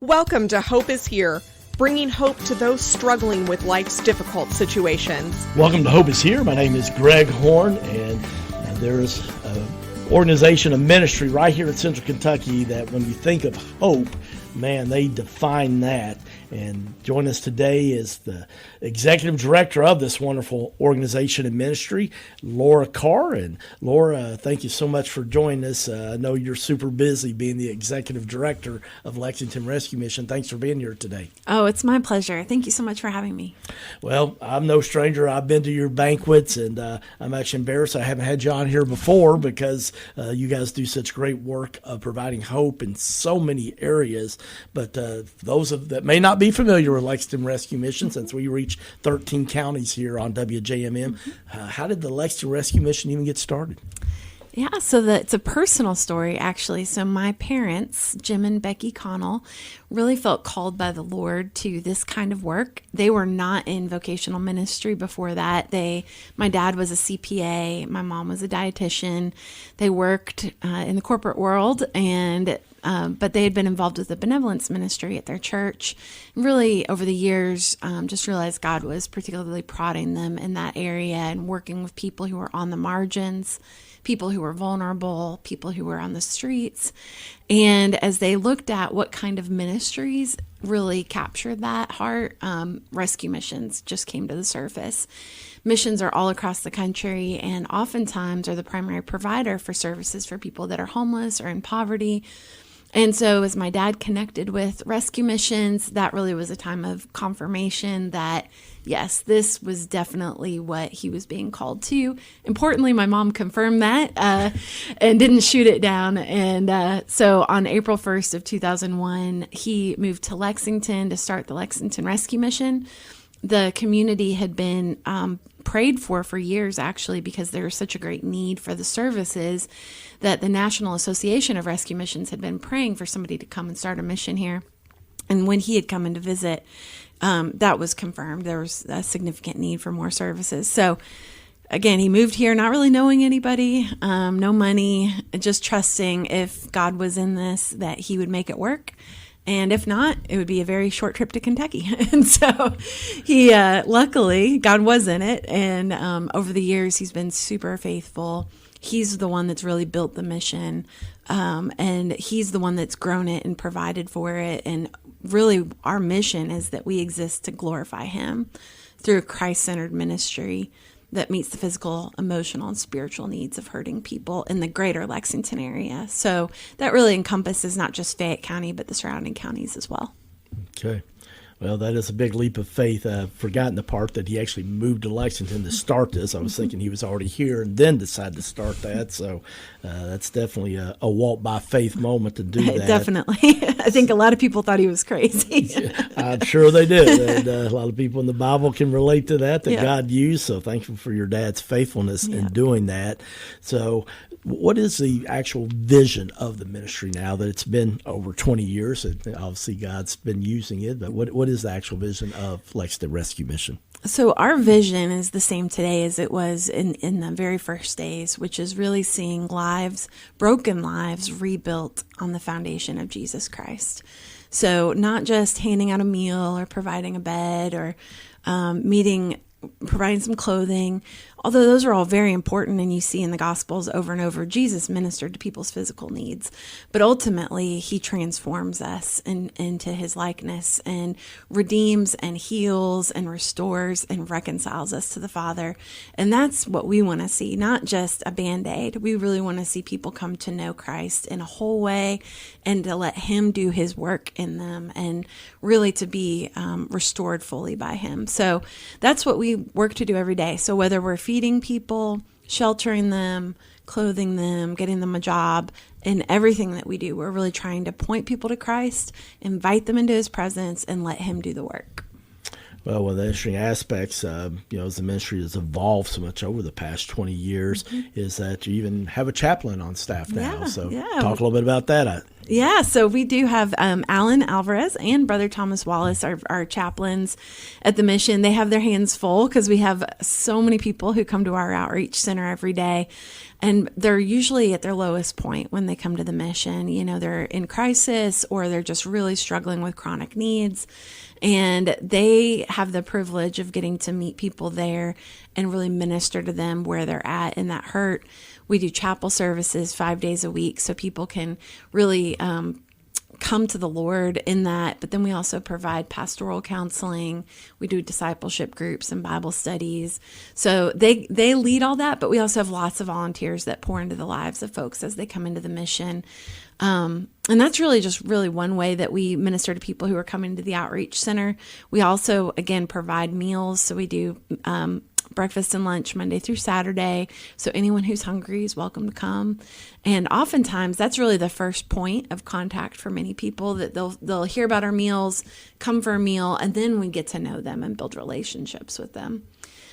Welcome to Hope is Here, bringing hope to those struggling with life's difficult situations. Welcome to Hope is Here. My name is GregJHorn, and there's an organization, a ministry right here in Central Kentucky that when you think of hope, man, they define that. And join us today is the executive director of this wonderful organization and ministry, Laura Carr. And Laura, thank you so much for joining us. I know you're super busy being the executive director of Lexington Rescue Mission. Thanks for being here today. Oh, it's my pleasure. Thank you so much for having me. Well, I'm no stranger. I've been to your banquets, and I'm actually embarrassed I haven't had you on here before because you guys do such great work of providing hope in so many areas. But those that may not be familiar with Lexington Rescue Mission, since we reach 13 counties here on WJMM, how did the Lexington Rescue Mission even get started? Yeah, so it's a personal story, actually. So my parents, Jim and Becky Connell, really felt called by the Lord to this kind of work. They were not in vocational ministry before that. My dad was a CPA, my mom was a dietitian. They worked in the corporate world, but they had been involved with the benevolence ministry at their church. And really, over the years, just realized God was particularly prodding them in that area and working with people who were on the margins, people who were vulnerable, people who were on the streets. And as they looked at what kind of ministries really captured that heart, rescue missions just came to the surface. Missions are all across the country and oftentimes are the primary provider for services for people that are homeless or in poverty. And so as my dad connected with rescue missions, that really was a time of confirmation that, yes, this was definitely what he was being called to. Importantly, my mom confirmed that and didn't shoot it down. And so on April 1st of 2001, he moved to Lexington to start the Lexington Rescue Mission. The community had been prayed for years, actually, because there was such a great need for the services that the National Association of Rescue Missions had been praying for somebody to come and start a mission here. And when he had come in to visit, that was confirmed. There was a significant need for more services. So again, he moved here not really knowing anybody, no money, just trusting if God was in this, that he would make it work. And if not, it would be a very short trip to Kentucky. And so he, luckily, God was in it. And over the years, he's been super faithful. He's the one that's really built the mission. And he's the one that's grown it and provided for it. And really, our mission is that we exist to glorify him through a Christ-centered ministry that meets the physical, emotional, and spiritual needs of hurting people in the greater Lexington area. So that really encompasses not just Fayette County, but the surrounding counties as well. Okay. Well, that is a big leap of faith. I've forgotten the part that he actually moved to Lexington to start this. I was thinking he was already here and then decided to start that. So that's definitely a walk by faith moment to do that. Definitely. I think a lot of people thought he was crazy. I'm sure they did. And a lot of people in the Bible can relate to that God used. So thankful for your dad's faithfulness in doing that. So what is the actual vision of the ministry now that it's been over 20 years? And obviously, God's been using it, but what is the actual vision of Lexington Rescue Mission? So our vision is the same today as it was in the very first days, which is really seeing broken lives rebuilt on the foundation of Jesus Christ. So not just handing out a meal or providing a bed or providing some clothing, although those are all very important, and you see in the Gospels over and over, Jesus ministered to people's physical needs. But ultimately, he transforms us into his likeness and redeems and heals and restores and reconciles us to the Father. And that's what we want to see, not just a Band-Aid. We really want to see people come to know Christ in a whole way and to let him do his work in them and really to be restored fully by him. So that's what we work to do every day. So whether we're feeding people, sheltering them, clothing them, getting them a job, in everything that we do, we're really trying to point people to Christ, invite them into his presence, and let him do the work. Well, one of the interesting aspects, as the ministry has evolved so much over the past 20 years, is that you even have a chaplain on staff now. Talk a little bit about that. Yeah, so we do have Alan Alvarez and Brother Thomas Wallace, our chaplains at the mission. They have their hands full because we have so many people who come to our outreach center every day. And they're usually at their lowest point when they come to the mission. You know, they're in crisis or they're just really struggling with chronic needs. And they have the privilege of getting to meet people there and really minister to them where they're at in that hurt. We do chapel services 5 days a week so people can really come to the Lord in that. But then we also provide pastoral counseling. We do discipleship groups and Bible studies. So they lead all that, but we also have lots of volunteers that pour into the lives of folks as they come into the mission. And that's really one way that we minister to people who are coming to the outreach center. We also, again, provide meals. So we do breakfast and lunch Monday through Saturday. So anyone who's hungry is welcome to come. And oftentimes that's really the first point of contact for many people, that they'll hear about our meals, come for a meal, and then we get to know them and build relationships with them.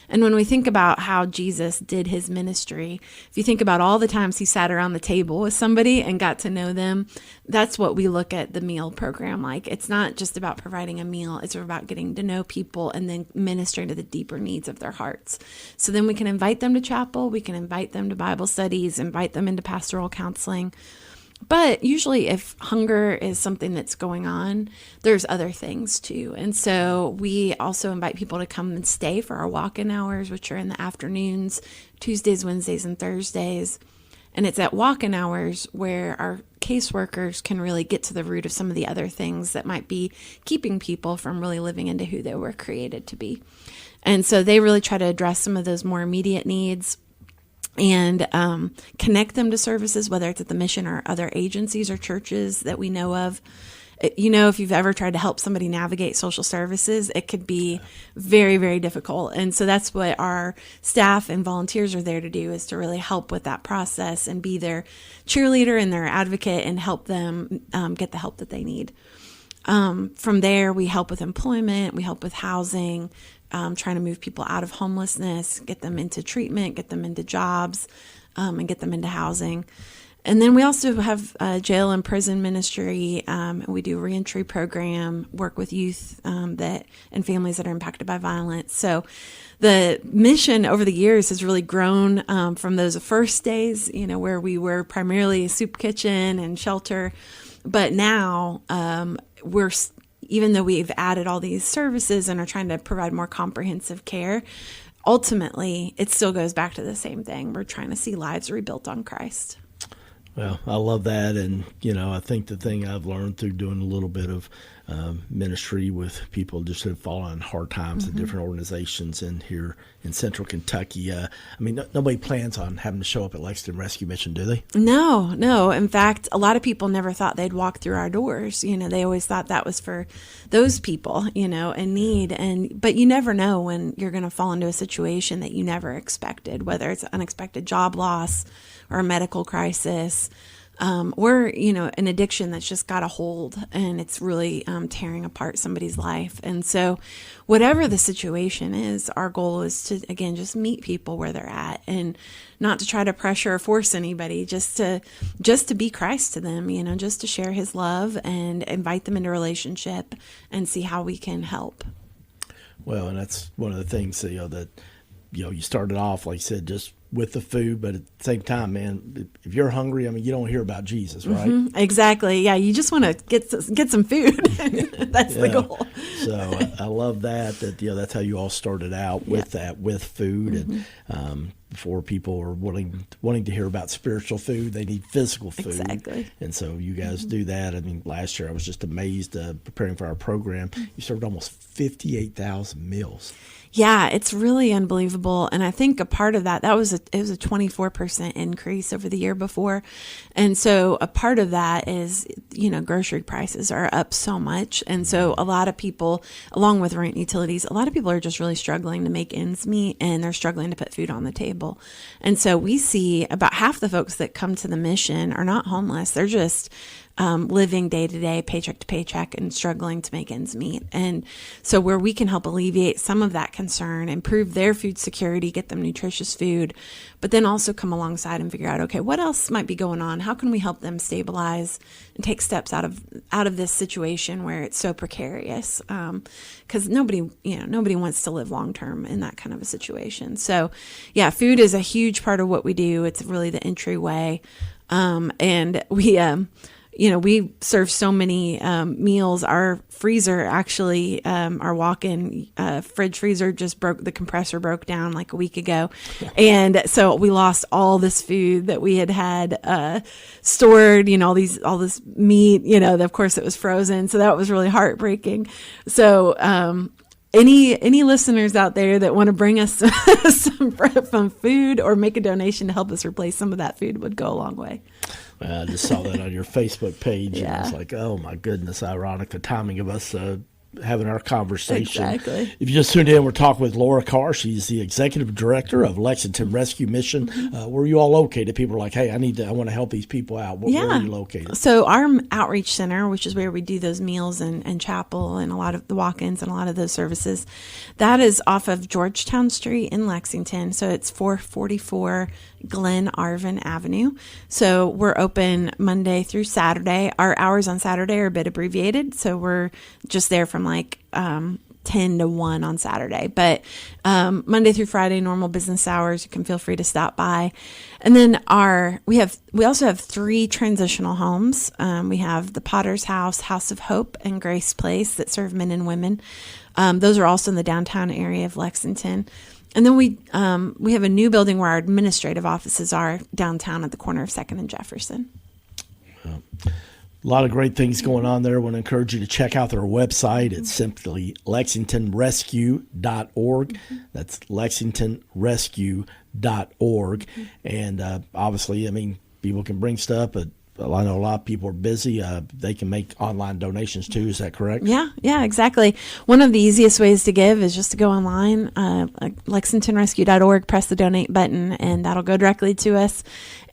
And when we think about how Jesus did his ministry, if you think about all the times he sat around the table with somebody and got to know them, that's what we look at the meal program like. It's not just about providing a meal. It's about getting to know people and then ministering to the deeper needs of their hearts. So then we can invite them to chapel. We can invite them to Bible studies, invite them into pastoral counseling. But usually if hunger is something that's going on, there's other things too. And so we also invite people to come and stay for our walk-in hours, which are in the afternoons, Tuesdays, Wednesdays, and Thursdays. And it's at walk-in hours where our caseworkers can really get to the root of some of the other things that might be keeping people from really living into who they were created to be. And so they really try to address some of those more immediate needs and connect them to services, whether it's at the mission or other agencies or churches that we know of. You know, if you've ever tried to help somebody navigate social services, it could be very, very difficult. And so that's what our staff and volunteers are there to do, is to really help with that process and be their cheerleader and their advocate and help them get the help that they need. From there, we help with employment, we help with housing, trying to move people out of homelessness, get them into treatment, get them into jobs, and get them into housing. And then we also have jail and prison ministry. We do a reentry program, work with youth and families that are impacted by violence. So the mission over the years has really grown from those first days, you know, where we were primarily a soup kitchen and shelter. But now even though we've added all these services and are trying to provide more comprehensive care, ultimately it still goes back to the same thing. We're trying to see lives rebuilt on Christ. Well, I love that. And, you know, I think the thing I've learned through doing a little bit of ministry with people just who have fallen on hard times in different organizations in here in central Kentucky. I mean, nobody plans on having to show up at Lexington Rescue Mission, do they? No. In fact, a lot of people never thought they'd walk through our doors. You know, they always thought that was for those people, you know, in need. But you never know when you're going to fall into a situation that you never expected, whether it's unexpected job loss or a medical crisis, or, you know, an addiction that's just got a hold and it's really tearing apart somebody's life. And so whatever the situation is, our goal is to, again, just meet people where they're at and not to try to pressure or force anybody, just to be Christ to them, you know, just to share his love and invite them into a relationship and see how we can help. Well, and that's one of the things, you know, that, you know, you started off, like you said, just with the food, but at the same time, man, if you're hungry, I mean, you don't hear about Jesus, right? Mm-hmm. Exactly. Yeah, you just want to get some food. That's the goal. So I love that, you know, that's how you all started out with that, with food. And before people are wanting to hear about spiritual food, they need physical food. Exactly. And so you guys do that. I mean, last year I was just amazed preparing for our program. You served almost 58,000 meals. Yeah, it's really unbelievable. And I think a part of that was a 24% increase over the year before. And so a part of that is, you know, grocery prices are up so much. And so a lot of people, along with rent, utilities, a lot of people are just really struggling to make ends meet, and they're struggling to put food on the table. And so we see about half the folks that come to the mission are not homeless. They're just living day to day, paycheck to paycheck, and struggling to make ends meet. And so where we can help alleviate some of that concern, improve their food security, get them nutritious food, but then also come alongside and figure out, okay, what else might be going on? How can we help them stabilize and take steps out of this situation where it's so precarious? Because nobody wants to live long term in that kind of a situation. So yeah, food is a huge part of what we do. It's really the entryway. And we serve so many meals. Our freezer actually, our walk-in fridge freezer the compressor broke down like a week ago. And so we lost all this food that we had stored, all this meat, of course it was frozen. So that was really heartbreaking. So, any listeners out there that want to bring us some food or make a donation to help us replace some of that food would go a long way. I just saw that on your Facebook page, and I was like, oh my goodness, ironic the timing of us having our conversation. Exactly. If you just tuned in, we're talking with Laura Carr. She's the executive director of Lexington Rescue Mission. Where are you all located? People are like, hey, I want to help these people out. Where are you located? So our outreach center, which is where we do those meals and chapel and a lot of the walk-ins and a lot of those services, that is off of Georgetown Street in Lexington. So it's 444 Glen Arvin Avenue. So we're open Monday through Saturday. Our hours on Saturday are a bit abbreviated, so we're just there from 10 to 1 on Saturday. But Monday through Friday, normal business hours, you can feel free to stop by. And then we also have 3 transitional homes. We have the Potter's House, House of Hope, and Grace Place that serve men and women. Those are also in the downtown area of Lexington. And then we have a new building where our administrative offices are downtown at the corner of 2nd and Jefferson. A lot of great things going on there. I want to encourage you to check out their website. It's simply lexingtonrescue.org. That's lexingtonrescue.org. And obviously, people can bring stuff, but I know a lot of people are busy. They can make online donations too. Is that correct? Yeah, exactly. One of the easiest ways to give is just to go online, lexingtonrescue.org, press the donate button, and that'll go directly to us.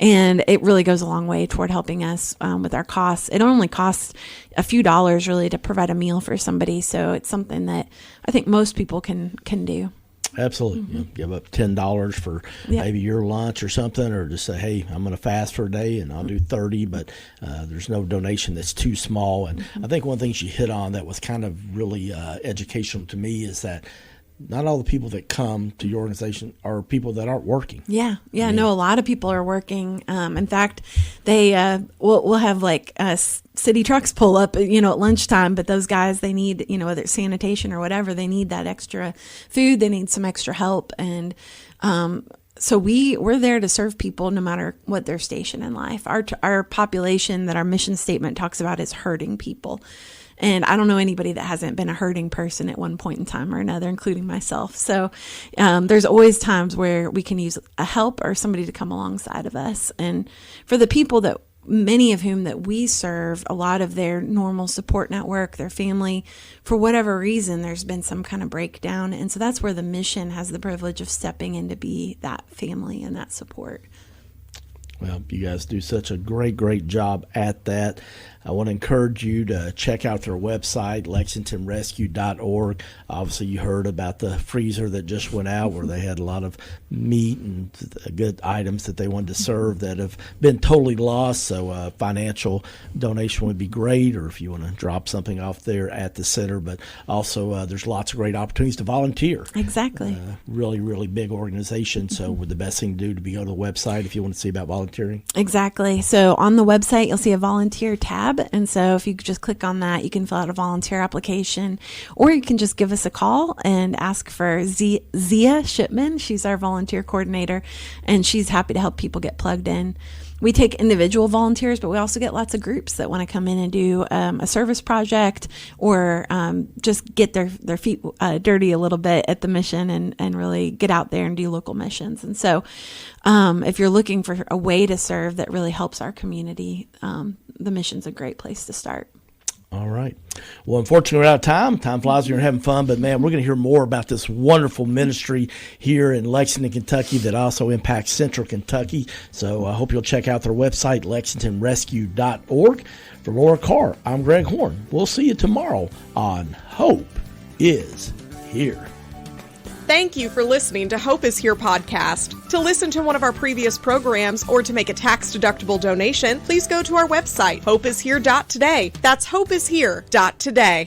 And it really goes a long way toward helping us with our costs. It only costs a few dollars really to provide a meal for somebody. So it's something that I think most people can do. Absolutely. Give up $10 for maybe your lunch or something, or just say, hey, I'm going to fast for a day and I'll do 30, but there's no donation that's too small. And I think one thing she hit on that was kind of really educational to me is that not all the people that come to your organization are people that aren't working. No, a lot of people are working. In fact, they we'll have city trucks pull up, at lunchtime, but those guys, they need, whether it's sanitation or whatever, they need that extra food, they need some extra help. And so we're there to serve people no matter what their station in life. Our population that our mission statement talks about is hurting people. And I don't know anybody that hasn't been a hurting person at one point in time or another, including myself. So there's always times where we can use a help or somebody to come alongside of us. And for the people that many of whom that we serve, a lot of their normal support network, their family, for whatever reason, there's been some kind of breakdown. And so that's where the mission has the privilege of stepping in to be that family and that support. Well, you guys do such a great job at that. I want to encourage you to check out their website, lexingtonrescue.org. Obviously, you heard about the freezer that just went out where they had a lot of meat and good items that they wanted to serve that have been totally lost. So a financial donation would be great, or if you want to drop something off there at the center. But also, there's lots of great opportunities to volunteer. Exactly. Really big organization. So the best thing to do to be go to the website if you want to see about volunteering. Exactly. So on the website, you'll see a volunteer tab. And so if you just click on that, you can fill out a volunteer application, or you can just give us a call and ask for Zia Shipman. She's our volunteer coordinator, and she's happy to help people get plugged in. We take individual volunteers, but we also get lots of groups that want to come in and do a service project or just get their feet dirty a little bit at the mission and really get out there and do local missions. And so if you're looking for a way to serve that really helps our community, the mission's a great place to start. All right. Well, unfortunately, we're out of time. Time flies when you're having fun, but man, we're going to hear more about this wonderful ministry here in Lexington, Kentucky that also impacts Central Kentucky. So I hope you'll check out their website, lexingtonrescue.org. For Laura Carr, I'm Greg Horn. We'll see you tomorrow on Hope is Here. Thank you for listening to Hope is Here podcast. To listen to one of our previous programs or to make a tax-deductible donation, please go to our website, hopeishere.today. That's hopeishere.today.